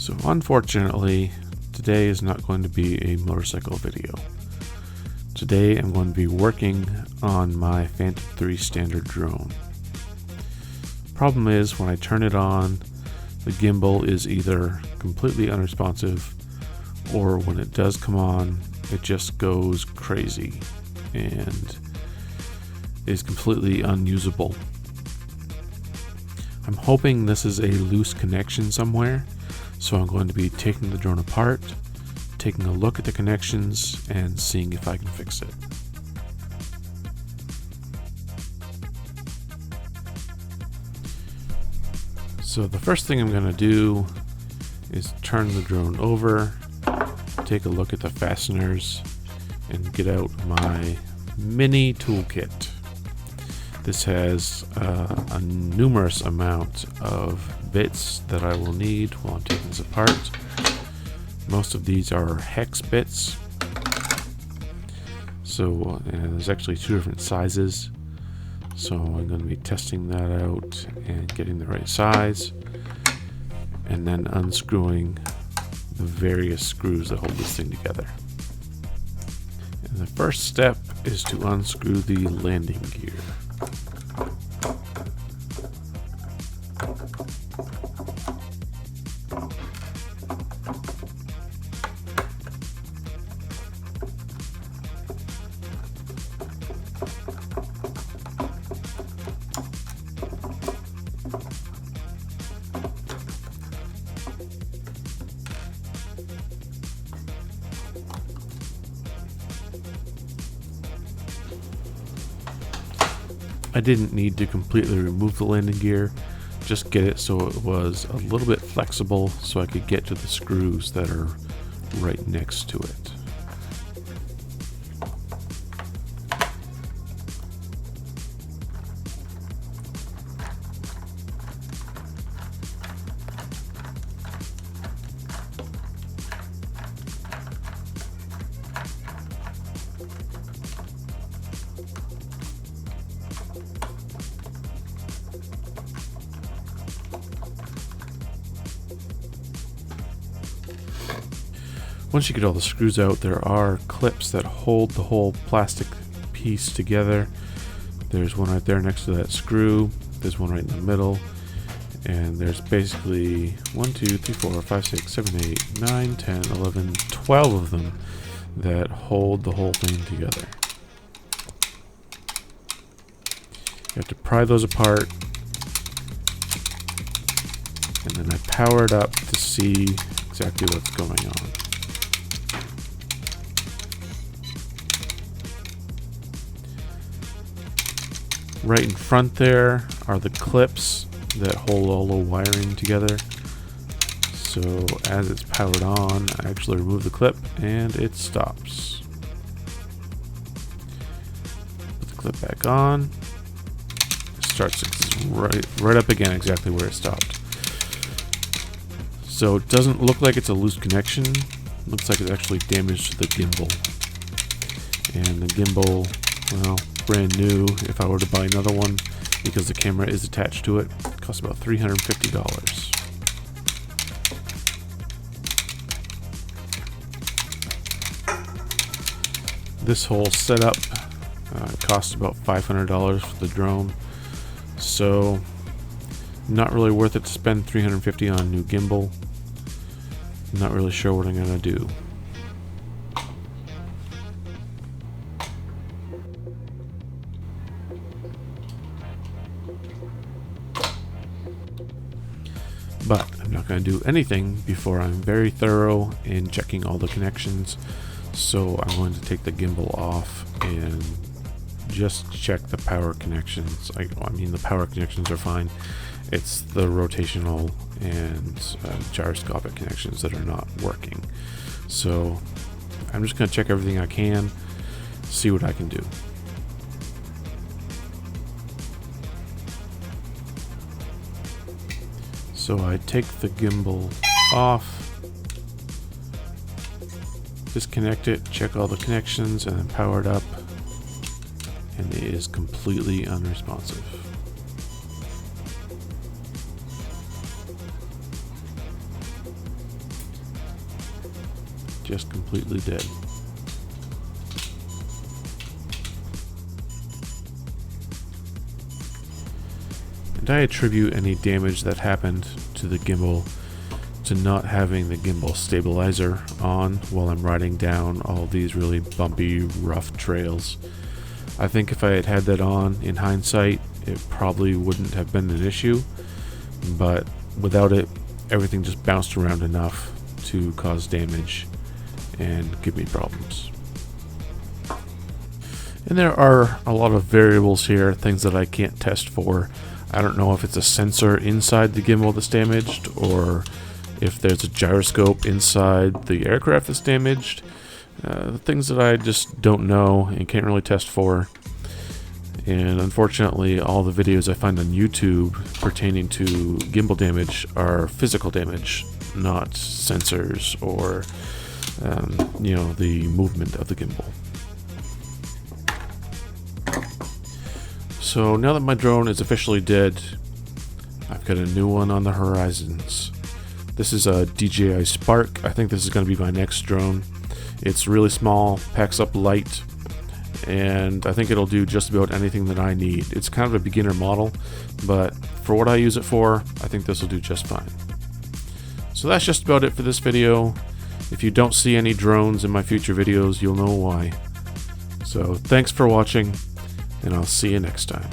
So unfortunately, today is not going to be a motorcycle video. Today I'm going to be working on my Phantom 3 standard drone. Problem is, when I turn it on, the gimbal is either completely unresponsive, or when it does come on, it just goes crazy and is completely unusable. I'm hoping this is a loose connection somewhere, so I'm going to be taking the drone apart, taking a look at the connections, and seeing if I can fix it. So the first thing I'm going to do is turn the drone over, take a look at the fasteners, and get out my mini toolkit. This has a numerous amount of bits that I will need while I'm taking this apart. Most of these are hex bits. So there's actually two different sizes. So I'm going to be testing that out and getting the right size, and then unscrewing the various screws that hold this thing together. And the first step is to unscrew the landing gear. I didn't need to completely remove the landing gear, just get it so it was a little bit flexible so I could get to the screws that are right next to it. Once you get all the screws out, there are clips that hold the whole plastic piece together. There's one right there next to that screw, there's one right in the middle, and there's basically 1, 2, 3, 4, 5, 6, 7, 8, 9, 10, 11, 12 of them that hold the whole thing together. You have to pry those apart, and then I power it up to see exactly what's going on. Right in front there are the clips that hold all the wiring together. So as it's powered on, I actually remove the clip and it stops. Put the clip back on. It starts right up again exactly where it stopped. So it doesn't look like it's a loose connection. It looks like it's actually damaged to the gimbal. And the gimbal, well, brand new, if I were to buy another one, because the camera is attached to it, costs about $350. This whole setup cost about $500 for the drone, so not really worth it to spend $350 on a new gimbal. Not really sure what I'm gonna do. But I'm not going to do anything before I'm very thorough in checking all the connections. So I'm going to take the gimbal off and just check the power connections. I mean, the power connections are fine. It's the rotational and gyroscopic connections that are not working. So I'm just going to check everything I can, see what I can do. So I take the gimbal off, disconnect it, check all the connections, and then power it up, and it is completely unresponsive. just completely dead. And I attribute any damage that happened to the gimbal to not having the gimbal stabilizer on while I'm riding down all these really bumpy, rough trails. I think if I had had that on in hindsight, it probably wouldn't have been an issue, but without it, everything just bounced around enough to cause damage and give me problems. And there are a lot of variables here, things that I can't test for. I don't know if it's a sensor inside the gimbal that's damaged, or if there's a gyroscope inside the aircraft that's damaged. Things that I just don't know and can't really test for. And unfortunately, all the videos I find on YouTube pertaining to gimbal damage are physical damage, not sensors or the movement of the gimbal. So now that my drone is officially dead, I've got a new one on the horizons. This is a DJI Spark. I think this is going to be my next drone. It's really small, packs up light, and I think it'll do just about anything that I need. It's kind of a beginner model, but for what I use it for, I think this will do just fine. So that's just about it for this video. If you don't see any drones in my future videos, you'll know why. So thanks for watching, and I'll see you next time.